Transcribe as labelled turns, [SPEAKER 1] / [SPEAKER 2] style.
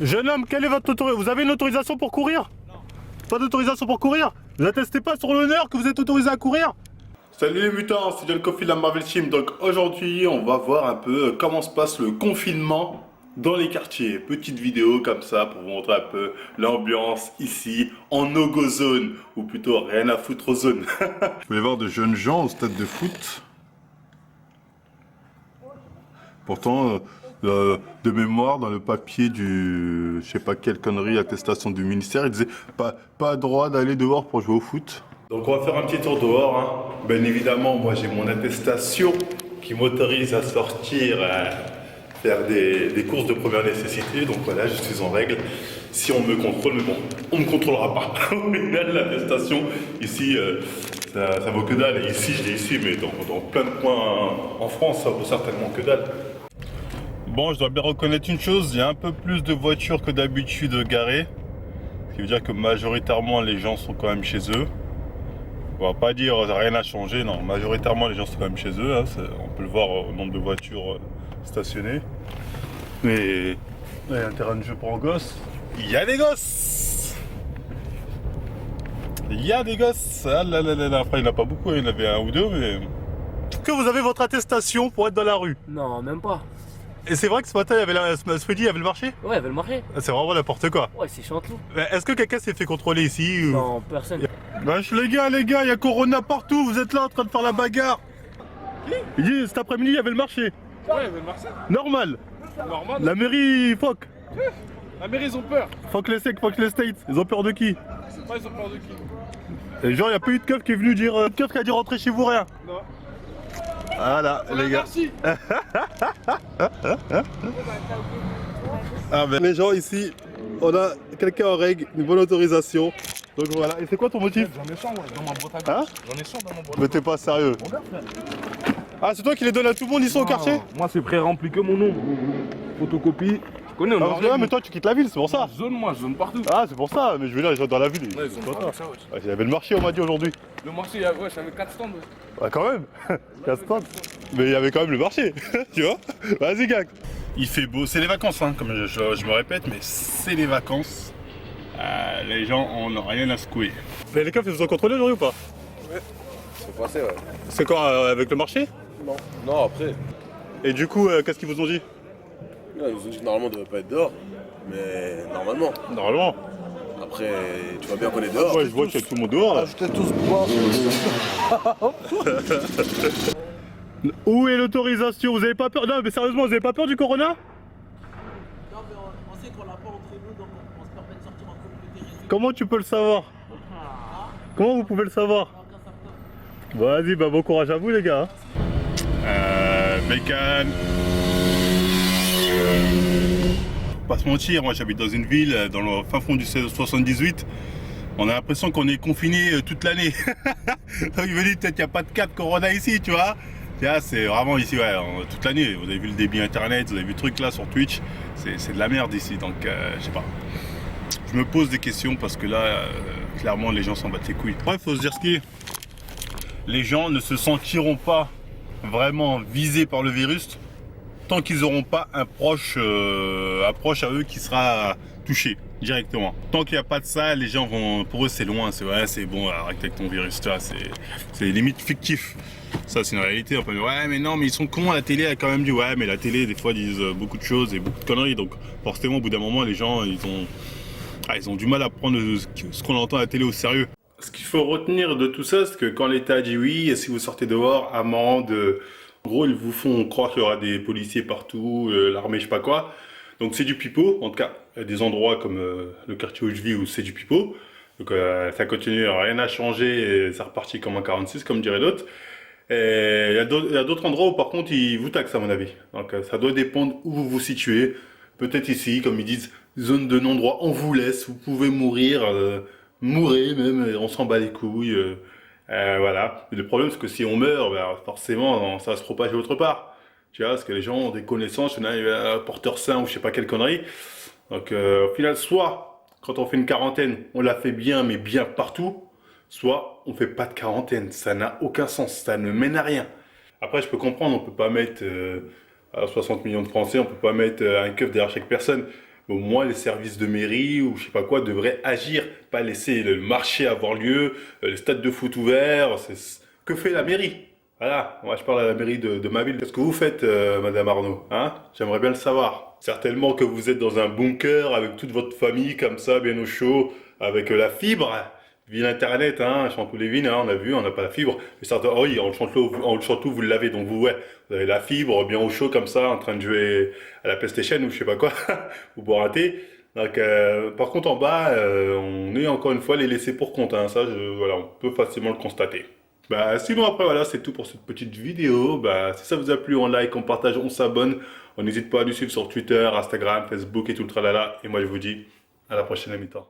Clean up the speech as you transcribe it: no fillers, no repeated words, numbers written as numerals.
[SPEAKER 1] Jeune homme, quelle est votre autorisation? Vous avez une autorisation pour courir? Non. Pas d'autorisation pour courir? Vous attestez pas sur l'honneur que vous êtes autorisé à courir? Salut les mutants, c'est John Coffey de la Marvel Team. Donc aujourd'hui, on va voir un peu comment se passe le confinement dans les quartiers. Petite vidéo comme ça pour vous montrer un peu l'ambiance ici en no-go zone, ou plutôt rien à foutre aux zones. Vous pouvez voir de jeunes gens au stade de foot. Pourtant, de mémoire, dans le papier du, je sais pas quelle connerie, attestation du ministère, il disait pas droit d'aller dehors pour jouer au foot. Donc on va faire un petit tour dehors, hein. Bien évidemment, moi j'ai mon attestation qui m'autorise à sortir, faire des courses de première nécessité. Donc voilà, je suis en règle. Si on me contrôle, mais bon, on ne me contrôlera pas. Au final, l'attestation, ici, ça vaut que dalle. Et ici, je l'ai ici, mais dans plein de coins en France, ça vaut certainement que dalle. Bon, je dois bien reconnaître une chose, il y a un peu plus de voitures que d'habitude garées. Ce qui veut dire que majoritairement, les gens sont quand même chez eux. On va pas dire rien n'a changé, non, majoritairement les gens sont quand même chez eux, hein. On peut le voir au nombre de voitures stationnées. Mais il y a un terrain de jeu pour un gosse. Il y a des gosses. Il y a des gosses. Ah là là là là. Après il n'y en a pas beaucoup, il y en avait un ou deux, mais... Est-ce que vous avez votre attestation pour être dans la rue?
[SPEAKER 2] Non, même pas.
[SPEAKER 1] Et c'est vrai que ce matin, ce midi, il y avait le marché?
[SPEAKER 2] Ouais, elle veut le marché.
[SPEAKER 1] C'est vraiment n'importe quoi.
[SPEAKER 2] Ouais, c'est chantou.
[SPEAKER 1] Est-ce que quelqu'un s'est fait contrôler ici ou...
[SPEAKER 2] Non, personne.
[SPEAKER 1] Wesh les gars, il y a Corona partout, vous êtes là en train de faire la bagarre. Il dit cet après-midi il y avait le marché.
[SPEAKER 3] Ouais, il y avait le marché.
[SPEAKER 1] Normal.
[SPEAKER 3] Normal.
[SPEAKER 1] La mairie fuck.
[SPEAKER 3] La mairie, ils ont peur.
[SPEAKER 1] Fuck les secs, fuck les states. Ils ont peur de qui?
[SPEAKER 3] Je sais pas, ils ont peur de qui.
[SPEAKER 1] Et genre il n'y a pas eu de keuf qui est venu dire... de keuf qui a dit rentrer chez vous rien.
[SPEAKER 3] Non.
[SPEAKER 1] Voilà les gars.
[SPEAKER 3] Merci.
[SPEAKER 1] Ah ben les gens ici, on a quelqu'un en règle, une bonne autorisation. Donc voilà, et c'est quoi ton motif?
[SPEAKER 3] J'en ai 100 moi, dans ma boîte à
[SPEAKER 1] Hein?
[SPEAKER 3] gauche. J'en ai 100 dans ma boîte.
[SPEAKER 1] Mais t'es pas sérieux. Ah c'est toi qui les donnes à tout le monde ici au quartier?
[SPEAKER 3] Moi, c'est pré-rempli que mon nom. Photocopie. Tu connais, on
[SPEAKER 1] Ah, parce que là, mais toi tu quittes la ville, c'est pour ça.
[SPEAKER 3] Je zone, moi, je zone partout.
[SPEAKER 1] Ah c'est pour ça, mais je vais là, les gens dans la ville.
[SPEAKER 3] Ouais, ils ont partout, ça, wesh.
[SPEAKER 1] Ouais, il y avait le marché on m'a dit aujourd'hui.
[SPEAKER 3] Le marché, ouais, j'avais 4 stands. Ouais.
[SPEAKER 1] Ouais quand même. Casse-toi. Mais il y avait quand même le marché, tu vois. Vas-y gag. Il fait beau, c'est les vacances hein, comme je me répète, mais c'est les vacances. Les gens en ont rien à secouer. Mais les keufs ils vous ont contrôlé aujourd'hui ou pas?
[SPEAKER 4] Ouais, c'est passé, ouais.
[SPEAKER 1] C'est quand avec le marché?
[SPEAKER 4] Non. Non, après.
[SPEAKER 1] Et du coup qu'est-ce qu'ils vous ont dit?
[SPEAKER 4] Là, ils ont dit que normalement on devait pas être dehors. Mais normalement.
[SPEAKER 1] Normalement.
[SPEAKER 4] Après, tu vois bien qu'on est dehors.
[SPEAKER 1] Ouais je vois qu'il y a tout le monde dehors là.
[SPEAKER 4] J'étais tous boire.
[SPEAKER 1] Où est l'autorisation? Vous avez pas peur? Non mais sérieusement vous avez pas peur du corona?
[SPEAKER 5] Non, mais on sait qu'on l'a pas entre nous, donc on se permet de sortir en communauté réduite.
[SPEAKER 1] Comment tu peux le savoir? Comment vous pouvez le savoir? Vas-y, bah bon courage à vous les gars. Bécane. Pas se mentir, moi j'habite dans une ville, dans le fin fond du 78. On a l'impression qu'on est confiné toute l'année. Donc il me dit peut-être qu'il n'y a pas de cas de corona ici, tu vois. C'est vraiment ici, ouais, toute l'année. Vous avez vu le débit internet, vous avez vu le truc là sur Twitch. C'est de la merde ici, donc je sais pas. Je me pose des questions parce que là, clairement, les gens s'en battent les couilles. Bref, faut se dire ce qui est. Les gens ne se sentiront pas vraiment visés par le virus tant qu'ils n'auront pas un proche à eux qui sera touché directement. Tant qu'il n'y a pas de ça, les gens vont, pour eux c'est loin, c'est ouais, c'est bon, arrête avec ton virus, c'est limite fictif. Ça c'est une réalité, on peut dire ouais mais non mais ils sont cons, la télé a quand même dit ouais mais la télé des fois disent beaucoup de choses et beaucoup de conneries, donc forcément au bout d'un moment les gens ils ont du mal à prendre ce qu'on entend à la télé au sérieux. Ce qu'il faut retenir de tout ça, c'est que quand l'État dit oui, et si vous sortez dehors, amende, en gros ils vous font croire qu'il y aura des policiers partout, l'armée je sais pas quoi. Donc c'est du pipeau, en tout cas il y a des endroits comme le quartier où je vis où c'est du pipeau. Donc ça continue, rien n'a changé, et ça repartit comme en 46 comme dirait l'autre. Et il y a d'autres endroits où par contre ils vous taxent à mon avis. Donc ça doit dépendre où vous vous situez. Peut-être ici, comme ils disent, zone de non-droit, on vous laisse, vous pouvez mourir, mourrez même, on s'en bat les couilles. Voilà. Mais le problème c'est que si on meurt, ben, forcément ça va se propager autre part. Tu vois, parce que les gens ont des connaissances, il y en a un porteur sain ou je sais pas quelle connerie. Donc au final, soit quand on fait une quarantaine, on la fait bien, mais bien partout, soit on fait pas de quarantaine. Ça n'a aucun sens, ça ne mène à rien. Après, je peux comprendre, on peut pas mettre 60 millions de Français, on peut pas mettre un keuf derrière chaque personne. au moins les services de mairie ou je sais pas quoi devraient agir, pas laisser le marché avoir lieu, les stades de foot ouverts. Que fait la mairie? Voilà, moi je parle à la mairie de ma ville. Qu'est-ce que vous faites, Madame Arnaud? Hein? J'aimerais bien le savoir. Certainement que vous êtes dans un bunker avec toute votre famille comme ça, bien au chaud, avec la fibre. Ville internet, hein, Chanteloup-les-Vignes, hein, on a vu, on n'a pas la fibre. Mais certains, oh oui, en le Chanteloup, vous l'avez, donc vous, ouais, vous avez la fibre bien au chaud comme ça, en train de jouer à la PlayStation ou je sais pas quoi, ou boire un thé. Donc, par contre, en bas, on est encore une fois les laissés pour compte, hein, ça, voilà, on peut facilement le constater. Bah, sinon après, voilà, c'est tout pour cette petite vidéo. Bah, si ça vous a plu, on like, on partage, on s'abonne. On n'hésite pas à nous suivre sur Twitter, Instagram, Facebook et tout le tralala. Et moi, je vous dis à la prochaine à mi-temps.